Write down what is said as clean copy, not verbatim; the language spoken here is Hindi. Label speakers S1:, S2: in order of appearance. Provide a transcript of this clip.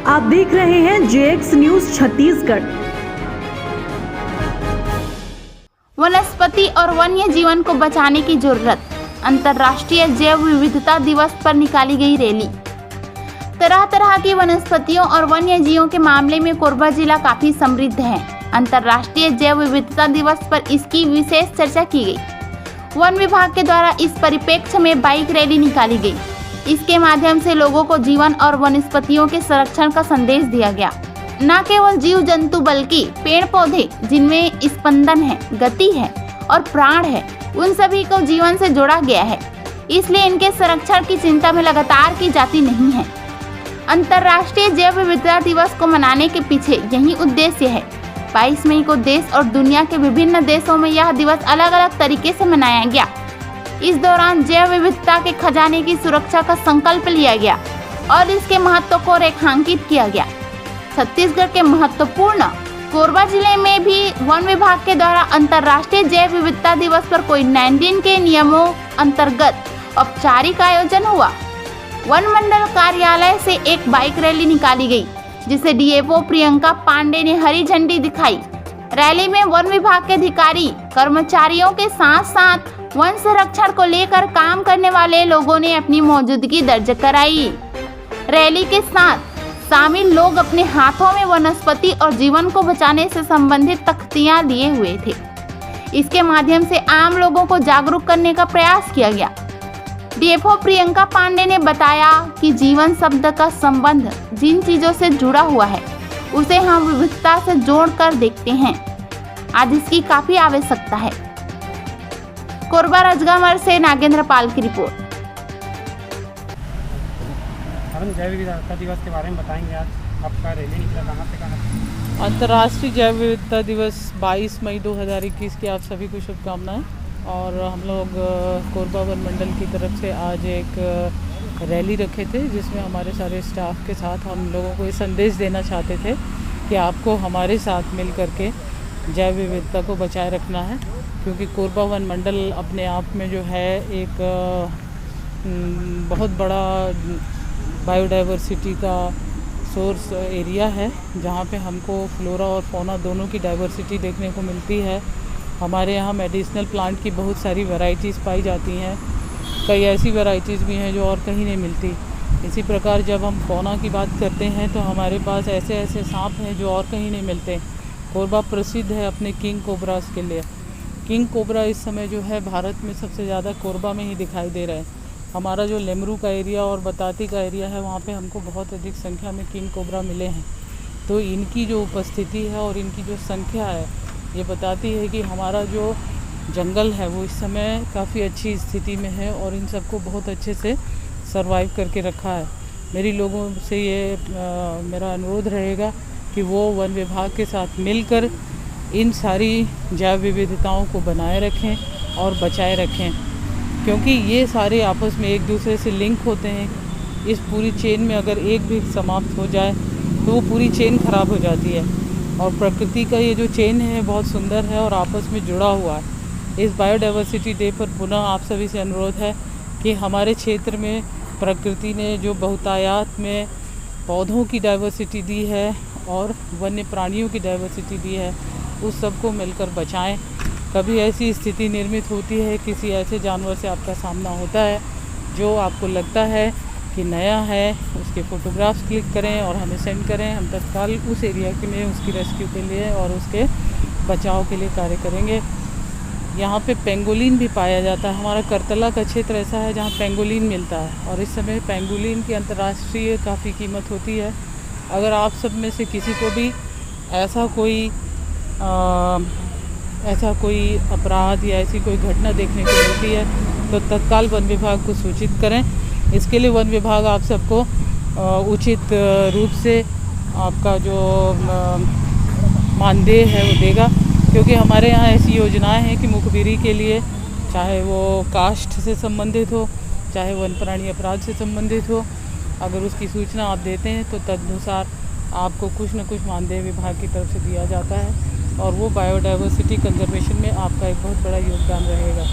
S1: आप देख रहे हैं जेएक्स न्यूज छत्तीसगढ़।
S2: वनस्पति और वन्य जीवन को बचाने की जरूरत। अंतर्राष्ट्रीय जैव विविधता दिवस पर निकाली गई रैली। तरह तरह की वनस्पतियों और वन्य जीवों के मामले में कोरबा जिला काफी समृद्ध है। अंतर्राष्ट्रीय जैव विविधता दिवस पर इसकी विशेष चर्चा की गई। वन विभाग के द्वारा इस परिप्रेक्ष्य में बाइक रैली निकाली गई। इसके माध्यम से लोगों को जीवन और वनस्पतियों के संरक्षण का संदेश दिया गया। न केवल जीव जंतु बल्कि पेड़ पौधे जिनमें स्पंदन है, गति है और प्राण है, उन सभी को जीवन से जोड़ा गया है। इसलिए इनके संरक्षण की चिंता में लगातार की जाती नहीं है। अंतर्राष्ट्रीय जैव विविधता दिवस को मनाने के पीछे यही उद्देश्य है। 22 मई को देश और दुनिया के विभिन्न देशों में यह दिवस अलग अलग तरीके से मनाया गया। इस दौरान जैव विविधता के खजाने की सुरक्षा का संकल्प लिया गया और इसके महत्व को रेखांकित किया गया। छत्तीसगढ़ के महत्वपूर्ण कोरबा जिले में भी वन विभाग के द्वारा अंतर्राष्ट्रीय जैव विविधता दिवस पर कोविड-19 के नियमों अंतर्गत औपचारिक आयोजन हुआ। वन मंडल कार्यालय से एक बाइक रैली निकाली गई, जिसे डीएफओ प्रियंका पांडे ने हरी झंडी दिखाई। रैली में वन विभाग के अधिकारी, कर्मचारियों के साथ साथ वन संरक्षण को लेकर काम करने वाले लोगों ने अपनी मौजूदगी दर्ज कराई। रैली के साथ शामिल लोग अपने हाथों में वनस्पति और जीवन को बचाने से संबंधित तख्तियां लिए हुए थे। इसके माध्यम से आम लोगों को जागरूक करने का प्रयास किया गया। डीएफओ प्रियंका पांडे ने बताया कि जीवन शब्द का संबंध जिन चीजों से जुड़ा हुआ है उसे हम विविधता से जोड़कर देखते हैं। आज इसकी काफी आवश्यकता है। कोरबा राजगामर से नागेंद्र पाल की रिपोर्ट।
S3: हम जैव विविधता दिवस के बारे में बताएंगे। आज आपका रैली निकला कहाँ से कहाँ?
S4: अंतर्राष्ट्रीय जैव विविधता दिवस 22 मई 2021 की आप सभी को शुभकामनाएं। और हम लोग कोरबा वन मंडल की तरफ से आज एक रैली रखे थे, जिसमें हमारे सारे स्टाफ के साथ हम लोगों को ये संदेश देना चाहते थे कि आपको हमारे साथ मिल करके जैव विविधता को बचाए रखना है, क्योंकि कोरबा वन मंडल अपने आप में जो है एक बहुत बड़ा बायोडाइवर्सिटी का सोर्स एरिया है, जहाँ पे हमको फ्लोरा और फौना दोनों की डाइवर्सिटी देखने को मिलती है। हमारे यहाँ मेडिसिनल प्लांट की बहुत सारी वैरायटीज़ पाई जाती हैं। कई ऐसी वैरायटीज़ भी हैं जो और कहीं नहीं मिलती। इसी प्रकार जब हम फौना की बात करते हैं तो हमारे पास ऐसे ऐसे सांप हैं जो और कहीं नहीं मिलते। कोरबा प्रसिद्ध है अपने किंग कोबरास के लिए। किंग कोबरा इस समय जो है भारत में सबसे ज़्यादा कोरबा में ही दिखाई दे रहा है। हमारा जो लेमरू का एरिया और बताती का एरिया है, वहाँ पे हमको बहुत अधिक संख्या में किंग कोबरा मिले हैं। तो इनकी जो उपस्थिति है और इनकी जो संख्या है, ये बताती है कि हमारा जो जंगल है वो इस समय काफ़ी अच्छी स्थिति में है और इन सबको बहुत अच्छे से सर्वाइव करके रखा है। मेरी लोगों से ये मेरा अनुरोध रहेगा कि वो वन विभाग के साथ मिलकर इन सारी जैव विविधताओं को बनाए रखें और बचाए रखें, क्योंकि ये सारे आपस में एक दूसरे से लिंक होते हैं। इस पूरी चेन में अगर एक भी समाप्त हो जाए तो वो पूरी चेन ख़राब हो जाती है। और प्रकृति का ये जो चेन है बहुत सुंदर है और आपस में जुड़ा हुआ है। इस बायोडाइवर्सिटी डे पर पुनः आप सभी से अनुरोध है कि हमारे क्षेत्र में प्रकृति ने जो बहुतायात में पौधों की डाइवर्सिटी दी है और वन्य प्राणियों की डाइवर्सिटी दी है, उस सब को मिलकर बचाएं। कभी ऐसी स्थिति निर्मित होती है, किसी ऐसे जानवर से आपका सामना होता है जो आपको लगता है कि नया है, उसके फ़ोटोग्राफ्स क्लिक करें और हमें सेंड करें। हम तत्काल उस एरिया के में उसकी रेस्क्यू के लिए और उसके बचाव के लिए कार्य करेंगे। यहाँ पे पेंगोलिन भी पाया जाता है। हमारा करतला का क्षेत्र ऐसा है जहाँ पेंगोलिन मिलता है और इस समय पेंगोलिन की अंतर्राष्ट्रीय काफ़ी कीमत होती है। अगर आप सब में से किसी को भी ऐसा कोई अपराध या ऐसी कोई घटना देखने को मिलती है तो तत्काल वन विभाग को सूचित करें। इसके लिए वन विभाग आप सबको उचित रूप से आपका जो मानदेय है वो देगा, क्योंकि हमारे यहाँ ऐसी योजनाएं हैं कि मुखबिरी के लिए, चाहे वो कास्ट से संबंधित हो, चाहे वन प्राणी अपराध से संबंधित हो, अगर उसकी सूचना आप देते हैं तो तदनुसार आपको कुछ न कुछ मानदेय विभाग की तरफ से दिया जाता है और वो बायोडाइवर्सिटी कंजर्वेशन में आपका एक बहुत बड़ा योगदान रहेगा।